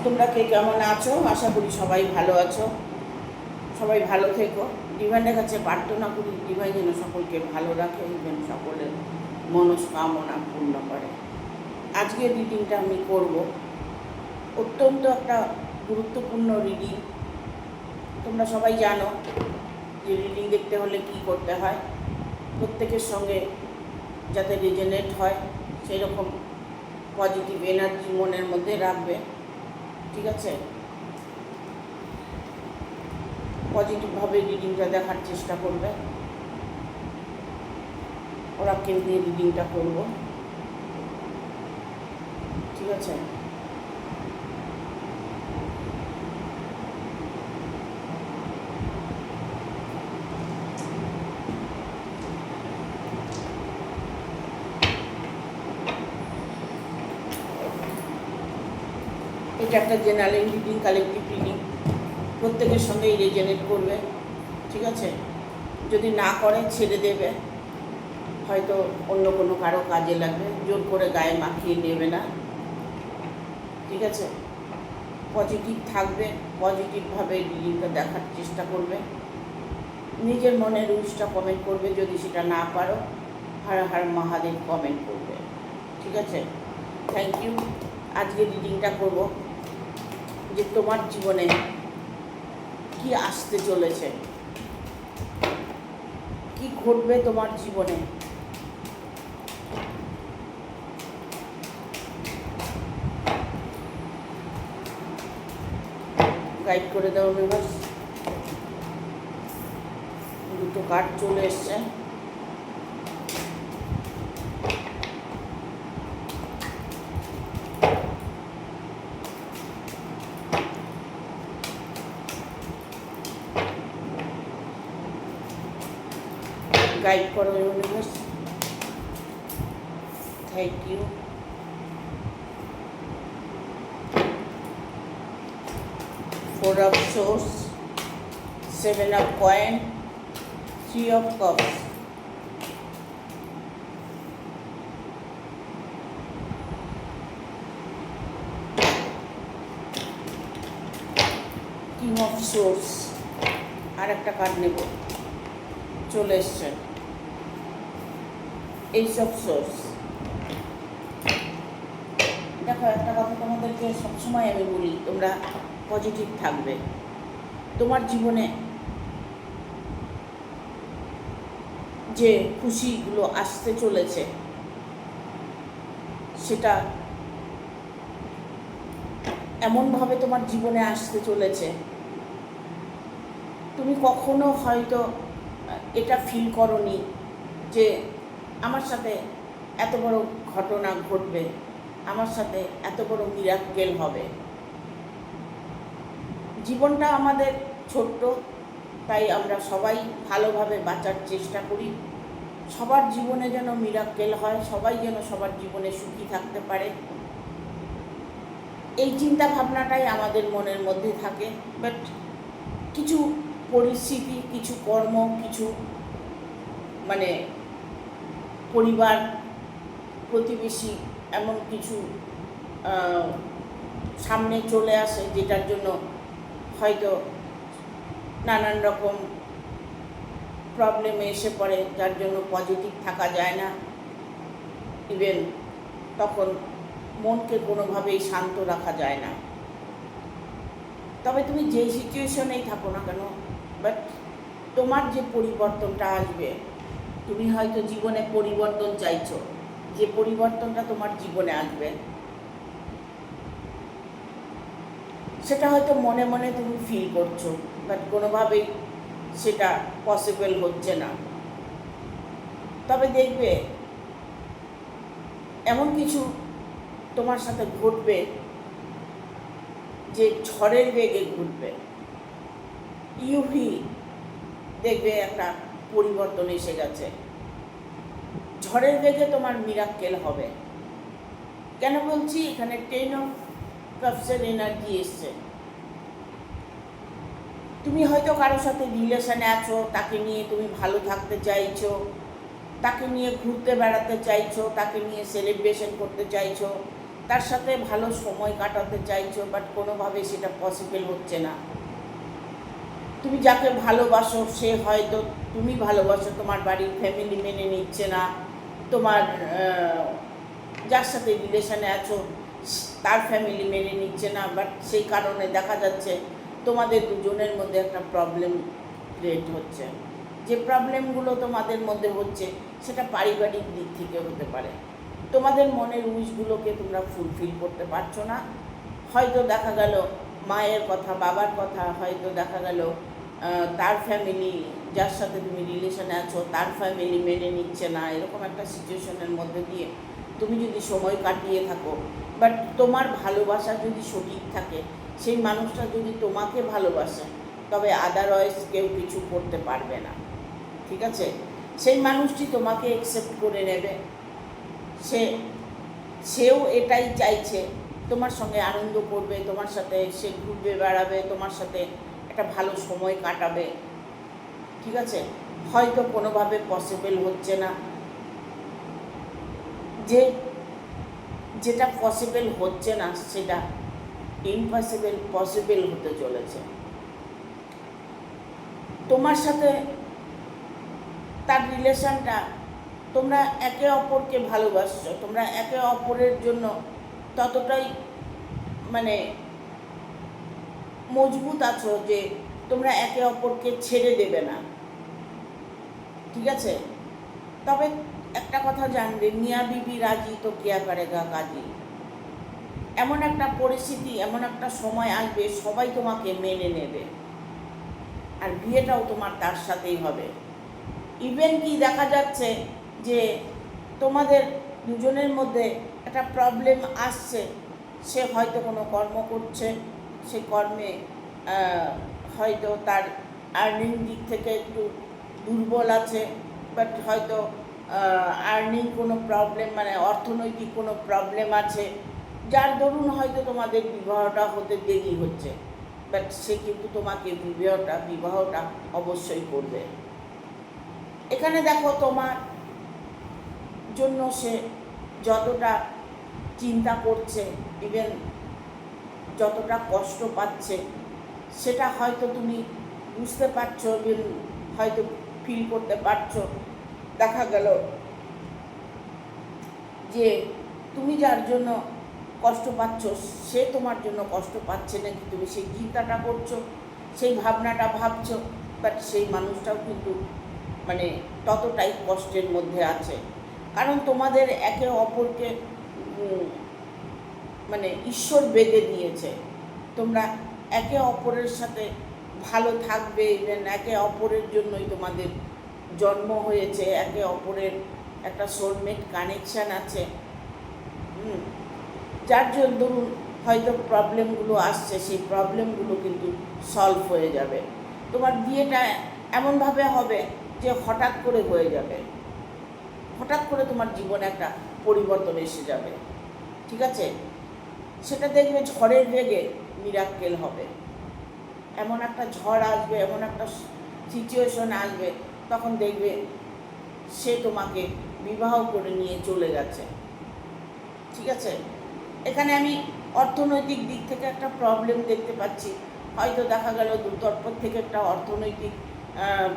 তোমরা কে কেমন আছো? আশা করি সবাই ভালো আছো, সবাই ভালো থেকো। ডিভাইনের কাছে প্রার্থনা করি ডিভাইন যেন সকলকে ভালো রাখে, যেন সকলের মনস্কামনা পূর্ণ করে। আজকের রিডিংটা আমি করব, অত্যন্ত একটা গুরুত্বপূর্ণ রিডিং। তোমরা সবাই জানো যে রিডিং দেখতে হলে কি করতে হয়, প্রত্যেকের সঙ্গে যাতে রেজনেট হয় সেই রকম পজিটিভ এনার্জি মনের মধ্যে রাখবে, ঠিক আছে? পজিটিভভাবে রিডিংটা দেখার চেষ্টা করবে। ওরাকেল দিয়ে রিডিংটা করব, ঠিক আছে? এটা একটা জেনারেল রিডিং, কালেকটিভ রিডিং, প্রত্যেকের সঙ্গেই রেজনেট করবে, ঠিক আছে? যদি না করে ছেড়ে দেবে, হয়তো অন্য কোনো কারো কাজে লাগবে, জোর করে গায়ে মাখিয়ে নেবে না, ঠিক আছে? পজিটিভ থাকবে, পজিটিভভাবে রিডিংটা দেখার চেষ্টা করবে। নিজের মনের উইশটা কমেন্ট করবে, যদি সেটা না পারো হর হর মহাদেব কমেন্ট করবে, ঠিক আছে? Thank you. আজকে রিডিংটা করব যে তোমার জীবনে কি আসতে চলেছে, কি ঘটবে তোমার জীবনে। গাইড করে দাও ইউনিভার্স। দুটো কার্ড চলে এসছে। গাইড করো universe. Thank you. Four of Swords, Seven of Coins, Three of Cups, King of Swords, আর একটা কার্ড নেব, চলে এসছে Ace of Swords। দেখো, একটা কথা তোমাদেরকে সবসময় আমি বলি, তোমরা পজিটিভ থাকবে। তোমার জীবনে যে খুশিগুলো আসতে চলেছে সেটা এমনভাবে তোমার জীবনে আসতে চলেছে, তুমি কখনো হয়তো এটা ফিল করোনি যে আমার সাথে এত বড় ঘটনা ঘটবে, আমার সাথে এত বড় মিরাক্কেল হবে। জীবনটা আমাদের ছোট্ট, তাই আমরা সবাই ভালোভাবে বাঁচার চেষ্টা করি। সবার জীবনে যেন মিরাক্কেল হয়, সবাই যেন সবার জীবনে সুখী থাকতে পারে, এই চিন্তা ভাবনাটাই আমাদের মনের মধ্যে থাকে। বাট কিছু পরিস্থিতি, কিছু কর্ম, কিছু মানে পরিবার, প্রতিবেশী, এমন কিছু সামনে চলে আসে যেটার জন্য হয়তো নানান রকম প্রবলেমে এসে পড়ে, যার জন্য পজিটিভ থাকা যায় না। ইভেন তখন মনকে কোনোভাবেই শান্ত রাখা যায় না। তবে তুমি যেই সিচুয়েশনেই থাকো না কেন, বাট তোমার যে পরিবর্তনটা আসবে, তুমি হয়তো জীবনে পরিবর্তন চাইছো, যে পরিবর্তনটা তোমার জীবনে আসবে সেটা হয়তো মনে মনে তুমি ফিল করছো, বাট কোনোভাবেই সেটা পসিবল হচ্ছে না। তবে দেখবে এমন কিছু তোমার সাথে ঘটবে যে ঝড়ের বেগে ঘটবে। ইউভি দেখবে একটা পরিবর্তন এসে গেছে, ঝড়ের বেগে তোমার মিরাক্কেল হবে। কেন বলছি? এখানে 10 অফ কাপসের এনার্জি এসছে। তুমি হয়তো কারোর সাথে রিলেশনে আছো, তাকে নিয়ে তুমি ভালো থাকতে চাইছো, তাকে নিয়ে ঘুরতে বেড়াতে চাইছো, তাকে নিয়ে সেলিব্রেশন করতে চাইছো, তার সাথে ভালো সময় কাটাতে চাইছো, বাট কোনোভাবে সেটা পসিবল হচ্ছে না। তুমি যাকে ভালোবাসো সে হয়তো, তুমি ভালোবাসো, তোমার বাড়ির ফ্যামিলি মেনে নিচ্ছে না, তোমার যার সাথে রিলেশনে আছো তার ফ্যামিলি মেনে নিচ্ছে না, বাট সেই কারণে দেখা যাচ্ছে তোমাদের দুজনের মধ্যে একটা প্রবলেম ক্রিয়েট হচ্ছে। যে প্রবলেমগুলো তোমাদের মধ্যে হচ্ছে সেটা পারিবারিক দিক থেকে হতে পারে। তোমাদের মনের উইশগুলোকে তোমরা ফুলফিল করতে পারছো না। হয়তো দেখা গেল মায়ের কথা, বাবার কথা, হয়তো দেখা গেল তার ফ্যামিলি, যার সাথে তুমি রিলেশনে আছো তার ফ্যামিলি মেনে নিচ্ছে না। এরকম একটা সিচুয়েশনের মধ্যে দিয়ে তুমি যদি সময় কাটিয়ে থাকো, বাট তোমার ভালোবাসা যদি সঠিক থাকে, সেই মানুষটা যদি তোমাকে ভালোবাসে, তবে আদারওয়াইজ কেউ কিছু করতে পারবে না। ঠিক আছে? সেই মানুষটি তোমাকে অ্যাকসেপ্ট করে নেবে। সেও এটাই চাইছে, তোমার সঙ্গে আনন্দ করবে, তোমার সাথে সে ঘুরবে বেড়াবে, তোমার সাথে একটা ভালো সময় কাটাবে। ঠিক আছে? হয়তো কোনোভাবে পসিবল হচ্ছে না, যেটা পসিবল হচ্ছে না সেটা ইম্পসিবল পসিবল হতে চলেছে। তোমার সাথে তার রিলেশনটা, তোমরা একে অপরকে ভালোবাসছো, তোমরা একে অপরের জন্য ততটাই মানে মজবুত আছো যে তোমরা একে অপরকে ছেড়ে দেবে না। ঠিক আছে? তবে একটা কথা জানবে, মিয়া বিবি রাজি তো কিয়া করেগা কাজী। এমন একটা পরিস্থিতি, এমন একটা সময় আসবে সবাই তোমাকে মেনে নেবে, আর বিয়েটাও তোমার তার সাথেই হবে। ইভেন কি দেখা যাচ্ছে যে তোমাদের দুজনের মধ্যে একটা প্রবলেম আসছে, সে হয়তো কোনো কর্ম করছে, সে কর্মে হয়তো তার আর্নিং দিক থেকে একটু দুর্বল আছে, বাট হয়তো আর্নিং কোনো প্রবলেম, মানে অর্থনৈতিক কোনো প্রবলেম আছে, যার দরুন হয়তো তোমাদের বিবাহটা হতে দেরি হচ্ছে, বাট সে কিন্তু তোমাকে বিবাহটা অবশ্যই করবে। এখানে দেখো তোমার জন্য সে যতটা চিন্তা করছে, ইভেন যতটা কষ্ট পাচ্ছে, সেটা হয়তো তুমি বুঝতে পারছো, হয়তো ফিল করতে পারছো। দেখা গেল যে তুমি যার জন্য কষ্ট পাচ্ছ, সে তোমার জন্য কষ্ট পাচ্ছে নাকি, তুমি সেই চিন্তাটা করছো, সেই ভাবনাটা ভাবছো, বাট সেই মানুষটাও কিন্তু মানে ততটাই কষ্টের মধ্যে আছে। কারণ তোমাদের একে অপরকে মানে ঈশ্বর বেঁধে দিয়েছে, তোমরা একে অপরের সাথে ভালো থাকবে, ইভেন একে অপরের জন্যই তোমাদের জন্ম হয়েছে, একে অপরের একটা সোলমেট কানেকশান আছে। যার জন্য ধরুন হয়তো প্রবলেমগুলো আসছে, সেই প্রবলেমগুলো কিন্তু সলভ হয়ে যাবে। তোমার বিয়েটা এমনভাবে হবে যে হঠাৎ করে হয়ে যাবে, হঠাৎ করে তোমার জীবনে একটা পরিবর্তন এসে যাবে। ঠিক আছে? সেটা দেখবে ঝড়ের বেগে মিরাক্কেল হবে। এমন একটা ঝড় আসবে, এমন একটা সিচুয়েশন আসবে, তখন দেখবে সে তোমাকে বিবাহ করে নিয়ে চলে গেছে। ঠিক আছে? এখানে আমি অর্থনৈতিক দিক থেকে একটা প্রবলেম দেখতে পাচ্ছি। হয়তো দেখা গেল দুতরফ থেকে একটা অর্থনৈতিক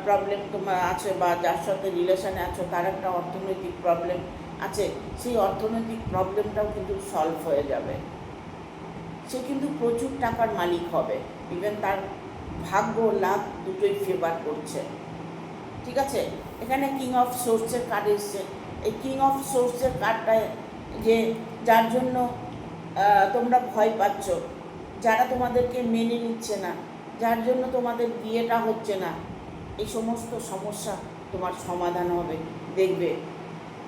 প্রবলেম তোমার আছে, বা যার সাথে রিলেশনে আছো তার একটা অর্থনৈতিক প্রবলেম আছে। সেই অর্থনৈতিক প্রবলেমটাও কিন্তু সলভ হয়ে যাবে। সে কিন্তু প্রচুর টাকার মালিক হবে, ইভেন তার ভাগ্য লাভ দুটোই ফেভার করছে। ঠিক আছে? এখানে কিং অফ সোর্সের কার্ড এসছে। এই কিং অফ সোর্সের কার্ডটায় যে যার জন্য তোমরা ভয় পাচ্ছ, যারা তোমাদেরকে মেনে নিচ্ছে না, যার জন্য তোমাদের বিয়েটা হচ্ছে না, এই সমস্ত সমস্যা তোমার সমাধান হবে। দেখবে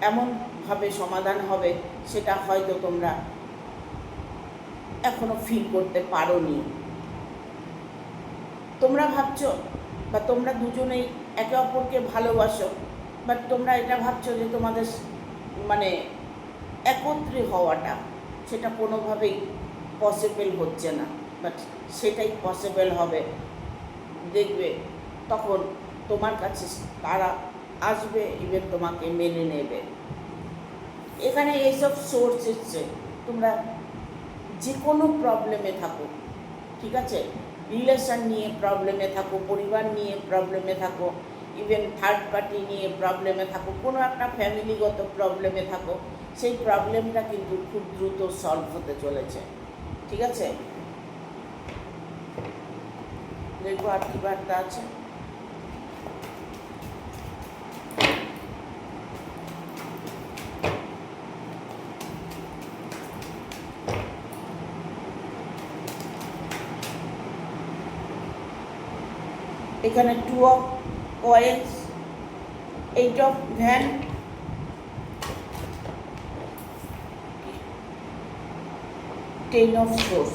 এমনভাবে সমাধান হবে, সেটা হয়তো তোমরা এখনো ফিল করতে পারোনি। তোমরা ভাবছো, বা তোমরা দুজনেই একে অপরকে ভালোবাসো, বাট তোমরা এটা ভাবছো যে তোমাদের মানে একত্রে হওয়াটা সেটা কোনোভাবেই পসিবল হচ্ছে না, বাট সেটাই পসিবল হবে। দেখবে তখন তোমার কাছে তারা আসবে, ইভেন তোমাকে মেনে নেবে। এখানে এইসব সোর্স এসছে, তোমরা যে কোনো প্রবলেমে থাকো, ঠিক আছে, রিলেশন নিয়ে প্রবলেমে থাকো, পরিবার নিয়ে প্রবলেমে থাকো, ইভেন থার্ড পার্টি নিয়ে প্রবলেমে থাকো, কোনো একটা ফ্যামিলিগত প্রবলেমে থাকো, সেই প্রবলেমটা কিন্তু খুব দ্রুত সলভ হতে চলেছে, ঠিক আছে। দেখবো আর কি বার্তা আছে। এখানে 2 of coins, 8 of van, 10 of swords,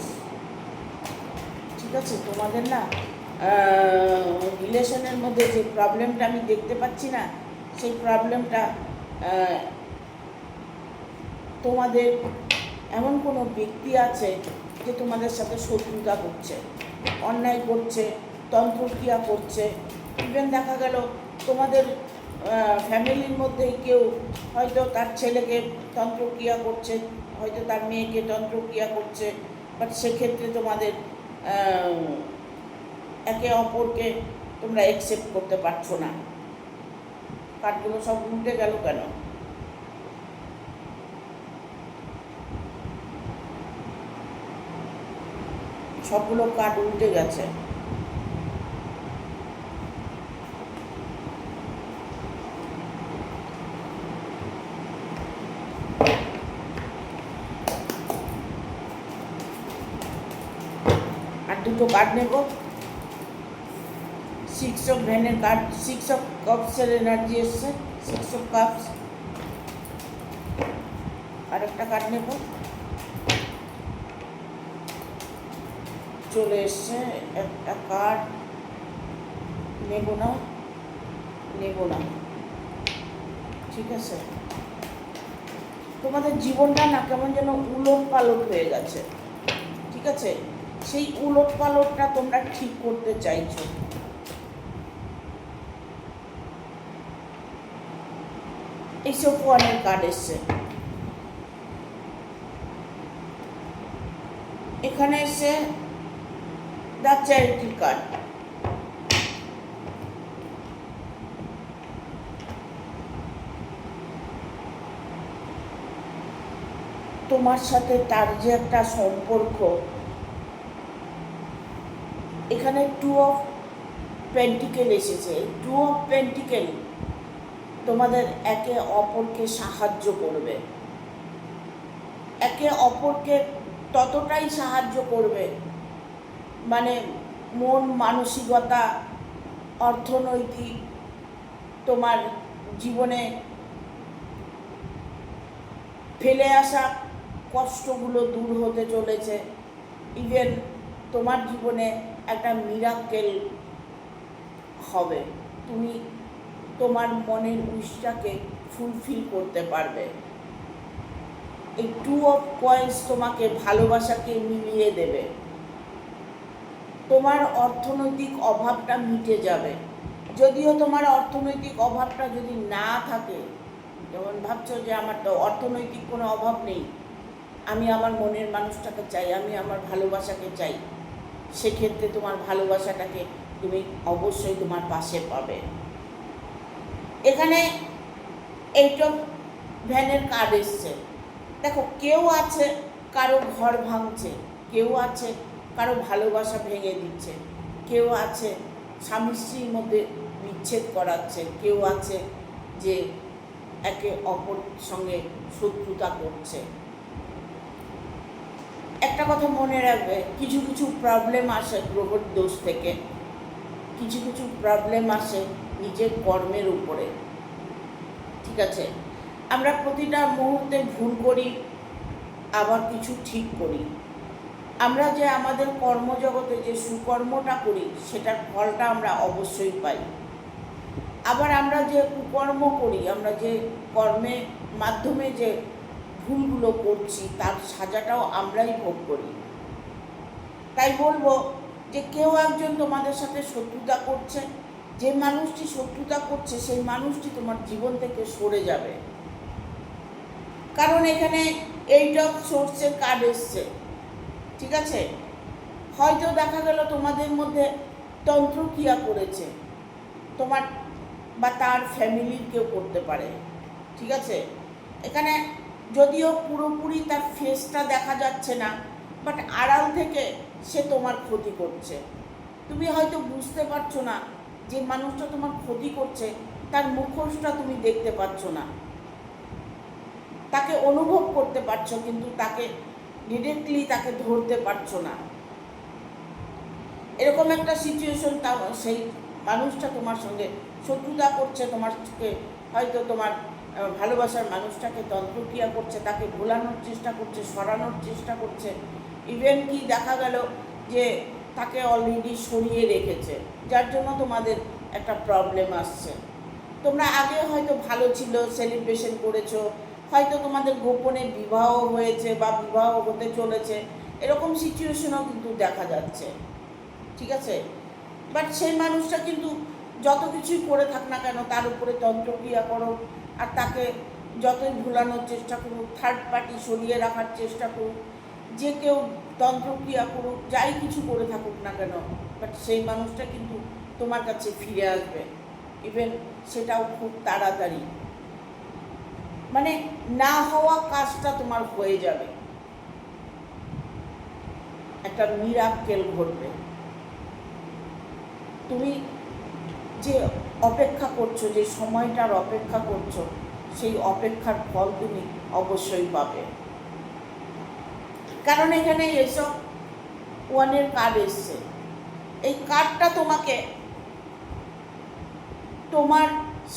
ঠিক আছে। তোমাদের না রিলেশনের মধ্যে যে প্রবলেমটা আমি দেখতে পাচ্ছি না, সেই প্রবলেমটা তোমাদের এমন কোনো ব্যক্তি আছে যে তোমাদের সাথে শত্রুতা করছে, অন্যায় করছে, তন্ত্রক্রিয়া করছে। ইভেন দেখা গেল তোমাদের ফ্যামিলির মধ্যেই কেউ হয়তো তার ছেলেকে তন্ত্রক্রিয়া করছে, হয়তো তার মেয়েকে তন্ত্রক্রিয়া করছে, বাট সেক্ষেত্রে তোমাদের একে অপরকে তোমরা অ্যাকসেপ্ট করতে পারছো না। কার্ডগুলো সব উল্টে গেল কেন? সবগুলো কার্ড উল্টে গেছে। আর দুটো কার্ড নেব। 6 অফ ভ্যানের কার্ড, 6 অফ কাপসের এনার্জি এসছে, 6 অফ কাপস। আর একটা কার্ড নেব, চলে এসছে একটা কার্ড। নেব না, ঠিক আছে। তোমাদের জীবনটা না কেমন যেন উলট পালট হয়ে গেছে, ঠিক আছে। সেই উলট পালটটা তোমরা ঠিক করতে চাইছো। এইসব ওয়ানের কার্ড এসছে, এখানে এসে দ্য চ্যারিটি কার্ড। তোমার সাথে তার যে একটা সম্পর্ক, এখানে 2 অফ পেন্টিকেল এসেছে। 2 অফ পেন্টিকেল তোমাদের একে অপরকে সাহায্য করবে, একে অপরকে ততটাই সাহায্য করবে, মানে মন মানসিকতা, অর্থনৈতিক, তোমার জীবনে ফেলে আসা কষ্টগুলো দূর হতে চলেছে। ইভেন তোমার জীবনে একটা মিরাকেল হবে, তুমি তোমার মনের উইশটাকে ফুলফিল করতে পারবে। এই 2 অফ কয়েন্স তোমাকে ভালোবাসাকে মিলিয়ে দেবে, তোমার অর্থনৈতিক অভাবটা মিটে যাবে। যদিও তোমার অর্থনৈতিক অভাবটা যদি না থাকে, যেমন ভাবছো যে আমার তো অর্থনৈতিক কোনো অভাব নেই, আমি আমার মনের মানুষটাকে চাই, আমি আমার ভালোবাসাকে চাই, সেক্ষেত্রে তোমার ভালোবাসাটাকে তুমি অবশ্যই তোমার পাশে পাবে। এখানে 8 অফ ভ্যানের কার্ড এসছে। দেখো, কেউ আছে কারো ঘর ভাঙছে, কেউ আছে কারো ভালোবাসা ভেঙে দিচ্ছে, কেউ আছে স্বামী স্ত্রীর মধ্যে বিচ্ছেদ করাচ্ছে, কেউ আছে যে একে অপর সঙ্গে শত্রুতা করছে। একটা কথা মনে রাখবে, কিছু কিছু প্রবলেম আসে গ্রহর দোষ থেকে, কিছু কিছু প্রবলেম আসে নিজের কর্মের উপরে, ঠিক আছে। আমরা প্রতিটা মুহূর্তে ভুল করি, আবার কিছু ঠিক করি। আমরা যে আমাদের কর্মজগতে যে সুকর্মটা করি, সেটার ফলটা আমরা অবশ্যই পাই। আবার আমরা যে কুকর্ম করি, আমরা যে কর্মের মাধ্যমে যে ভুলগুলো করছি, তার সাজাটাও আমরাই ভোগ করি। তাই বলবো যে কেউ একজন তোমাদের সাথে শত্রুতা করছে, যে মানুষটি শত্রুতা করছে সেই মানুষটি তোমার জীবন থেকে সরে যাবে। কারণ এখানে 8 অফ সোর্সের কার্ড এসছে, ঠিক আছে? হয়তো দেখা গেল তোমাদের মধ্যে তন্ত্রক্রিয়া করেছে, তোমার বা তার ফ্যামিলির কেউ করতে পারে, ঠিক আছে? এখানে যদিও পুরোপুরি তার ফেসটা দেখা যাচ্ছে না, বাট আড়াল থেকে সে তোমার ক্ষতি করছে। তুমি হয়তো বুঝতে পারছো না যে মানুষটা তোমার ক্ষতি করছে, তার মুখোশটা তুমি দেখতে পাচ্ছ না, তাকে অনুভব করতে পারছো কিন্তু তাকে ডিরেক্টলি তাকে ধরতে পারছো না। এরকম একটা সিচুয়েশন, তাও সেই মানুষটা তোমার সঙ্গে শত্রুতা করছে, তোমাকে হয়তো তোমার ভালোবাসার মানুষটাকে তন্ত্রক্রিয়া করছে, তাকে ভোলানোর চেষ্টা করছে, সরানোর চেষ্টা করছে। ইভেন কি দেখা গেল যে তাকে অলরেডি সরিয়ে রেখেছে, যার জন্য তোমাদের একটা প্রবলেম আসছে। তোমরা আগে হয়তো ভালো ছিল, সেলিব্রেশন করেছো, হয়তো তোমাদের গোপনে বিবাহ হয়েছে বা বিবাহ হতে চলেছে, এরকম সিচুয়েশনও কিন্তু দেখা যাচ্ছে, ঠিক আছে? বাট সেই মানুষটা কিন্তু যত কিছুই করে থাক না কেন, তার উপরে তন্ত্রক্রিয়া করো আর তাকে যতই ভুলানোর চেষ্টা করুক, থার্ড পার্টি সরিয়ে রাখার চেষ্টা করুক, যে কেউ তন্ত্রক্রিয়া করুক, যাই কিছু করে থাকুক না কেন, বাট সেই মানুষটা কিন্তু তোমার কাছে ফিরে আসবে, ইভেন সেটাও খুব তাড়াতাড়ি। মানে না হওয়া কাজটা তোমার হয়ে যাবে, একটা মিরাক্কেল ঘটবে। তুমি যে অপেক্ষা করছো, যে সময়টার অপেক্ষা করছো, সেই অপেক্ষার ফল তুমি অবশ্যই পাবে। কারণ এখানে এসব ওয়ানের কার্ড এসছে, এই কার্ডটা তোমাকে তোমার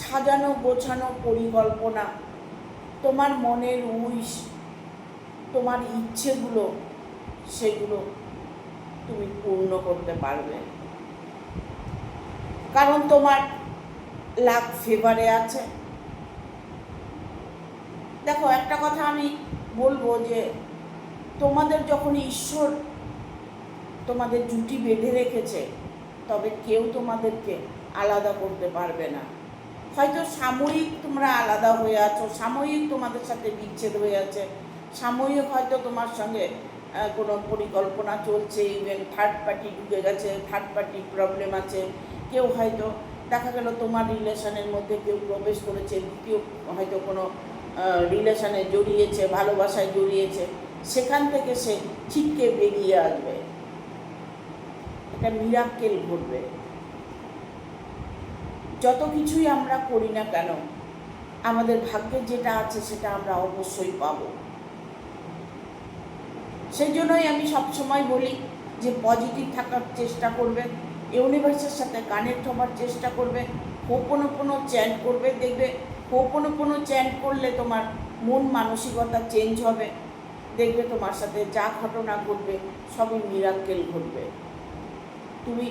সাজানো গোছানো পরিকল্পনা, তোমার মনের উইশ, তোমার ইচ্ছেগুলো, সেগুলো তুমি পূর্ণ করতে পারবে। কারণ তোমার লাক ফেভারে আছে। দেখো, একটা কথা আমি বলবো যে তোমাদের যখন ঈশ্বর তোমাদের জুটি বেঁধে রেখেছে, তবে কেউ তোমাদেরকে আলাদা করতে পারবে না। হয়তো সাময়িক তোমরা আলাদা হয়ে আছো, সাময়িক তোমাদের সাথে বিচ্ছেদ হয়ে আছে, সাময়িক হয়তো তোমার সঙ্গে কোনো পরিকল্পনা চলছে, ইভেন থার্ড পার্টি ঢুকে গেছে, থার্ড পার্টি প্রবলেম আছে, কেউ হয়তো দেখা গেল তোমার রিলেশনের মধ্যে কেউ প্রবেশ করেছে, দ্বিতীয় হয়তো কোনো রিলেশনে জড়িয়েছে, ভালোবাসায় জড়িয়েছে, সেখান থেকে সে ছিটকে বেরিয়ে আসবে, একটা মিরাক্কেল ঘটবে। যত কিছুই আমরা করি না কেন, আমাদের ভাগ্যে যেটা আছে সেটা আমরা অবশ্যই পাবো। সেই জন্যই আমি সবসময় বলি যে পজিটিভ থাকার চেষ্টা করবে, ইউনিভার্সের সাথে কানেক্ট হবার চেষ্টা করবে, হোপোনোপোনো চ্যান্ট করবে। দেখবে হোপোনোপোনো চ্যান্ট করলে তোমার মন মানসিকতা চেঞ্জ হবে, দেখবে তোমার সাথে যা ঘটনা ঘটবে সবই মিরাক্কেল ঘটবে। তুমি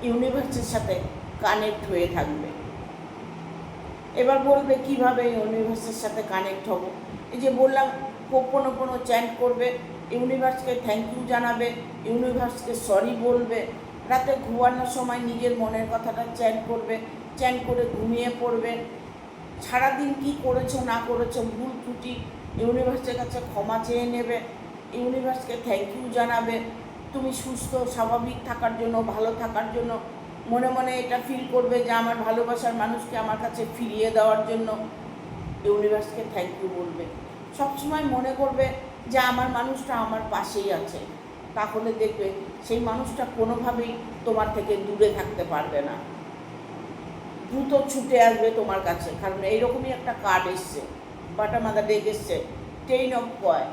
ইউনিভার্সের সাথে কানেক্ট হয়ে থাকবে। এবার বলবে কিভাবে ইউনিভার্সের সাথে কানেক্ট হব? এই যে বললাম, হোপোনোপোনো চ্যান্ট করবে, ইউনিভার্সকে থ্যাংক ইউ জানাবে, ইউনিভার্সকে সরি বলবে, রাতে ঘুমানোর সময় নিজের মনের কথাটা চ্যান্ট করবে, চ্যান্ট করে ঘুমিয়ে পড়বে। সারাদিন কি করেছো না করেছো, ভুল ত্রুটি ইউনিভার্সের কাছে ক্ষমা চেয়ে নেবে, ইউনিভার্সকে থ্যাংক ইউ জানাবে। তুমি সুস্থ স্বাভাবিক থাকার জন্য, ভালো থাকার জন্য মনে মনে এটা ফিল করবে যে আমার ভালোবাসার মানুষকে আমার কাছে ফিরিয়ে দেওয়ার জন্য ইউনিভার্সকে থ্যাংক ইউ বলবে। সবসময় মনে করবে যে আমার মানুষটা আমার পাশেই আছে, তাহলে দেখবে সেই মানুষটা কোনোভাবেই তোমার থেকে দূরে থাকতে পারবে না, দ্রুত ছুটে আসবে তোমার কাছে। কারণ এইরকমই একটা কার্ড এসছে, বাটা মাথা ডেক এসছে, 10 of coin।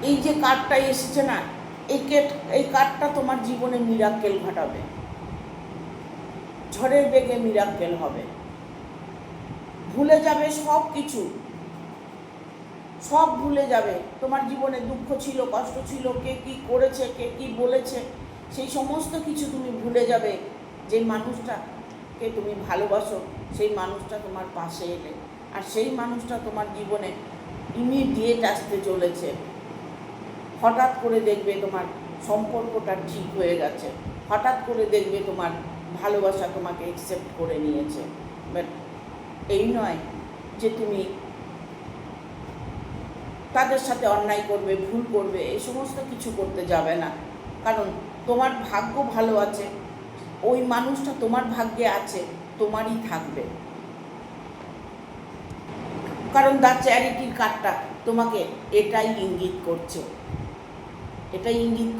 এই যে কার্ডটা এসেছে না, এই কার্ডটা তোমার জীবনে মিরাক্কেল ঘটাবে, ঝড়ের বেগে মিরাক্কেল হবে। ভুলে যাবে সব কিছু, সব ভুলে যাবে। তোমার জীবনে দুঃখ ছিল, কষ্ট ছিল, কে কি করেছে, কে কি বলেছে, সেই সমস্ত কিছু তুমি ভুলে যাবে। যে মানুষটাকে তুমি ভালোবাসো, সেই মানুষটা তোমার পাশে এলে, আর সেই মানুষটা তোমার জীবনে ইমিডিয়েট আসতে চলেছে। হঠাৎ করে দেখবে তোমার সম্পর্কটা ঠিক হয়ে গেছে, হঠাৎ করে দেখবে তোমার ভালোবাসা তোমাকে অ্যাকসেপ্ট করে নিয়েছে। বাট এই নয় যে তুমি তাদের সাথে অন্যায় করবে, ভুল করবে, এই সমস্ত কিছু করতে যাবে না। কারণ তোমার ভাগ্য ভালো আছে, ওই মানুষটা তোমার ভাগ্যে আছে, তোমারই থাকবে। কারণ দ্য চ্যারিটির কার্ডটা তোমাকে এটাই ইঙ্গিত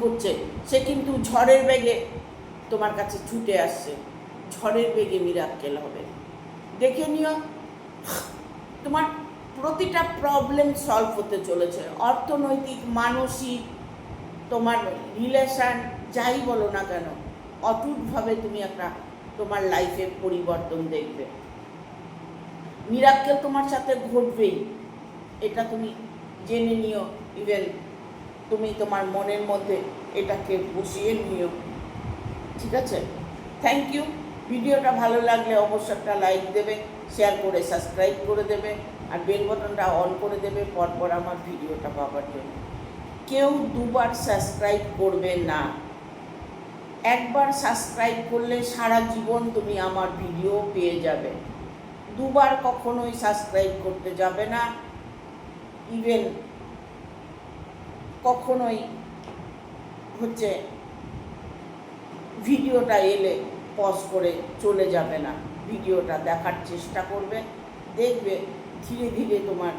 করছে, সে কিন্তু ঝড়ের বেগে তোমার কাছে ছুটে আসছে, ঝড়ের বেগে মিরাক্কেল হবে। দেখে নিও, তোমার প্রতিটা প্রবলেম সলভ হতে চলেছে, অর্থনৈতিক, মানসিক, তোমার রিলেশান, যাই বলো না কেন, অটুটভাবে তুমি একটা তোমার লাইফে পরিবর্তন দেখবে। মিরাক্কেল তোমার সাথে ঘটবেই, এটা তুমি জেনে নিও। ইভেন তুমি তোমার মনের মধ্যে এটাকে বসিয়ে নিও, ঠিক আছে? Thank you. ভিডিওটা ভালো লাগলে অবশ্যই একটা লাইক দেবে, শেয়ার করে সাবস্ক্রাইব করে দেবে, আর বেল বাটনটা অন করে দেবে পরপর আমার ভিডিওটা পাওয়ার জন্য। কেউ দুবার সাবস্ক্রাইব করবে না, একবার সাবস্ক্রাইব করলে সারা জীবন তুমি আমার ভিডিও পেয়ে যাবে। দুবার কখনোই সাবস্ক্রাইব করতে যাবে না, ইভেন কখনোই ভিডিওটা এলে পজ করে চলে যাবে না, ভিডিওটা দেখার চেষ্টা করবে, দেখবে ধীরে ধীরে তোমার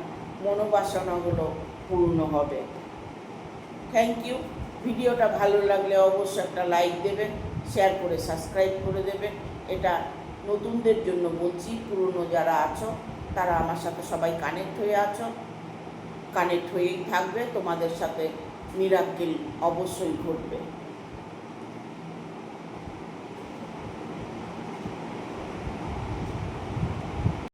মনোবাসনাগুলো পূর্ণ হবে। Thank you. ভিডিওটা ভালো লাগলে অবশ্যই একটা লাইক দেবেন, শেয়ার করে সাবস্ক্রাইব করে দেবেন। এটা নতুনদের জন্য বলছি, পুরনো যারা আছো তারা আমার সাথে সবাই কানেক্ট হয়েই থাকবে, তোমাদের সাথে মিরাক্কেল অবশ্যই ঘটবে।